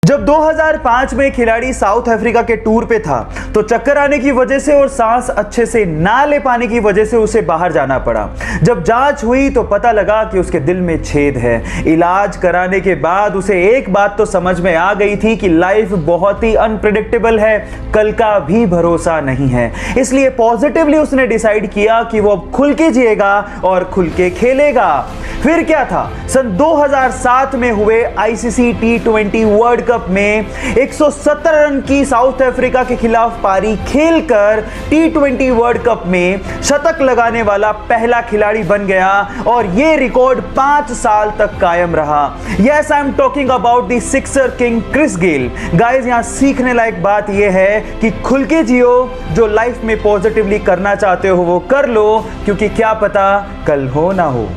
जब 2005 में खिलाड़ी साउथ अफ्रीका के टूर पे था तो चक्कर आने की वजह से और सांस अच्छे से ना ले पाने की वजह से उसे बाहर जाना पड़ा। जब जांच हुई तो पता लगा कि उसके दिल में छेद है। इलाज कराने के बाद उसे एक बात तो समझ में आ गई थी कि लाइफ बहुत ही अनप्रेडिक्टेबल है, कल का भी भरोसा नहीं है। इसलिए पॉजिटिवली उसने डिसाइड किया कि वो अब खुल के जिएगा और खुल के खेलेगा। फिर क्या था, सन 2007 में हुए आईसीसी T20 वर्ल्ड कप में 170 रन की साउथ अफ्रीका के खिलाफ पारी खेलकर T20 वर्ल्ड कप में शतक लगाने वाला पहला खिलाड़ी बन गया और यह रिकॉर्ड 5 साल तक कायम रहा। Yes, I am talking about the sixer king Chris Gayle. Guys, यहां सीखने लायक बात यह है कि खुल के जियो, जो लाइफ में पॉजिटिवली करना चाहते हो वो कर लो, क्योंकि क्या पता कल हो ना हो।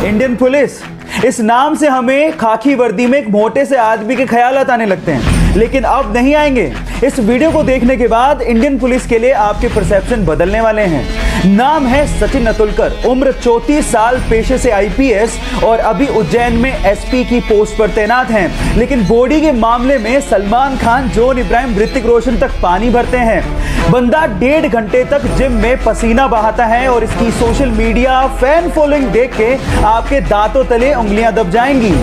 इंडियन पुलिस, इस नाम से हमें खाकी वर्दी में एक मोटे से आदमी के ख्यालात आने लगते हैं, लेकिन अब नहीं आएंगे। इस वीडियो को देखने के बाद इंडियन पुलिस के लिए आपके परसेप्शन बदलने वाले हैं। नाम है सचिन अतुलकर, उम्र 34 साल, पेशे से आईपीएस और अभी उज्जैन में एसपी की पोस्ट पर तैनात हैं। लेकिन बॉडी के मामले में सलमान खान, जॉन इब्राहिम, ऋतिक रोशन तक पानी भरते हैं। बंदा 1.5 घंटे तक जिम में पसीना बहाता है और इसकी सोशल मीडिया फैन फॉलोइंग देख के आपके दांतों तले उंगलियां दब जाएंगी।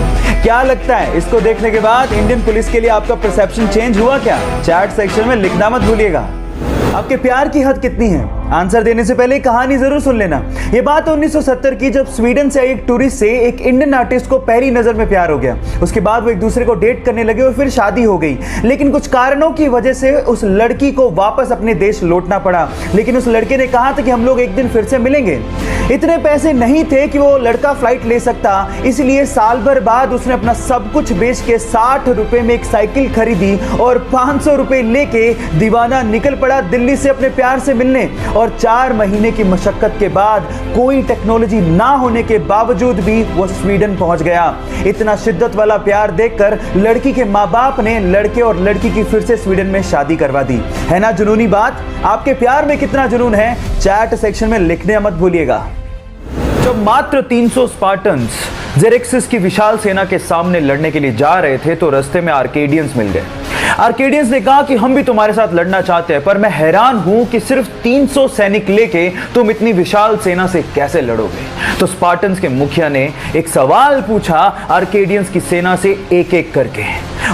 क्या लगता है, इसको देखने के बाद इंडियन पुलिस के लिए आपका परसेप्शन चेंज हुआ क्या? चैट सेक्शन में लिखना मत भूलिएगा। आपके प्यार की हद कितनी है? आंसर देने से पहले कहानी जरूर सुन लेना। यह बात 1970 की, जब स्वीडन से आई एक टूरिस्ट से एक इंडियन आर्टिस्ट को पहली नजर में प्यार हो गया। उसके बाद वो एक दूसरे को डेट करने लगे और फिर शादी हो गई। लेकिन कुछ कारणों की वजह से उस लड़की को वापस अपने देश लौटना पड़ा। लेकिन उस लड़के ने कहा था कि हम लोग एक दिन फिर से मिलेंगे। इतने पैसे नहीं थे कि वो लड़का फ्लाइट ले सकता, इसलिए साल भर बाद उसने अपना सब कुछ बेच के 60 रुपए में एक साइकिल खरीदी और 500 रुपए लेके दीवाना निकल पड़ा दिल्ली से अपने प्यार से मिलने। और 4 महीने की मशक्कत के बाद, कोई टेक्नोलॉजी ना होने के बावजूद भी वो स्वीडन पहुंच गया। इतना शिद्दत वाला प्यार देखकर लड़की के माँ बाप ने लड़के और लड़की की फिर से स्वीडन में शादी करवा दी। है ना जुनूनी बात? आपके प्यार में कितना जुनून है, चैट सेक्शन में लिखने मत भूलिएगा। जब मात्र 300 स्पार्टन्स जेरेक्सिस की विशाल सेना के सामने लड़ने के लिए जा रहे थे तो रास्ते में आर्केडियंस मिल गए। आर्केडियंस ने कहा कि हम भी तुम्हारे साथ लड़ना चाहते हैं, पर मैं हैरान हूं कि सिर्फ 300 सैनिक लेके तुम इतनी विशाल सेना से कैसे लड़ोगे। तो स्पार्टन्स के मुखिया ने एक सवाल पूछा आर्केडियंस की सेना से एक एक करके।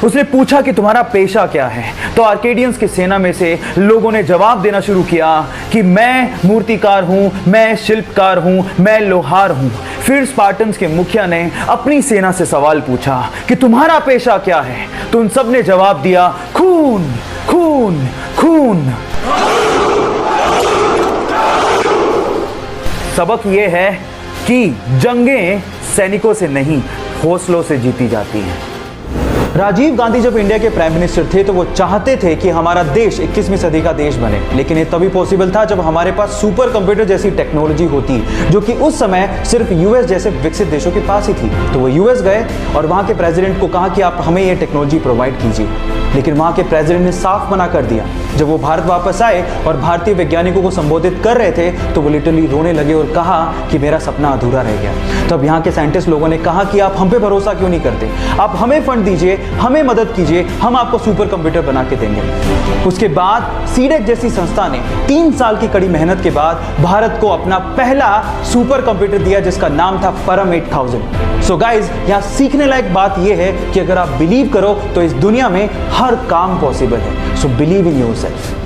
उसने पूछा कि तुम्हारा पेशा क्या है? तो आर्केडियंस की सेना में से लोगों ने जवाब देना शुरू किया कि मैं मूर्तिकार हूं, मैं शिल्पकार हूं, मैं लोहार हूं। फिर स्पार्टन्स के मुखिया ने अपनी सेना से सवाल पूछा कि तुम्हारा पेशा क्या है? तो उन सब ने जवाब दिया, खून, खून, खून। सबक यह है कि जंगें सैनिकों से नहीं, हौसलों से जीती जाती हैं। राजीव गांधी जब इंडिया के प्राइम मिनिस्टर थे तो वो चाहते थे कि हमारा देश 21वीं सदी का देश बने, लेकिन ये तभी पॉसिबल था जब हमारे पास सुपर कंप्यूटर जैसी टेक्नोलॉजी होती, जो कि उस समय सिर्फ यूएस जैसे विकसित देशों के पास ही थी। तो वो यूएस गए और वहां के प्रेसिडेंट को कहा कि आप हमें ये टेक्नोलॉजी प्रोवाइड कीजिए, लेकिन वहां के प्रेसिडेंट ने साफ मना कर दिया। जब वो भारत वापस आए और भारतीय वैज्ञानिकों को संबोधित कर रहे थे तो वो लिटरली रोने लगे और कहा कि मेरा सपना अधूरा रह गया। तब यहाँ के साइंटिस्ट लोगों ने कहा कि आप हम पे भरोसा क्यों नहीं करते, आप हमें फंड दीजिए, हमें मदद कीजिए, हम आपको सुपर कंप्यूटर बना के देंगे। उसके बाद सीडेक जैसी संस्था ने 3 साल की कड़ी मेहनत के बाद भारत को अपना पहला सुपर कंप्यूटर दिया, जिसका नाम था परम 8000। सो गाइज, यहाँ सीखने लायक बात यह है कि अगर आप बिलीव करो तो इस दुनिया में हर काम पॉसिबल है। So believe in yourself.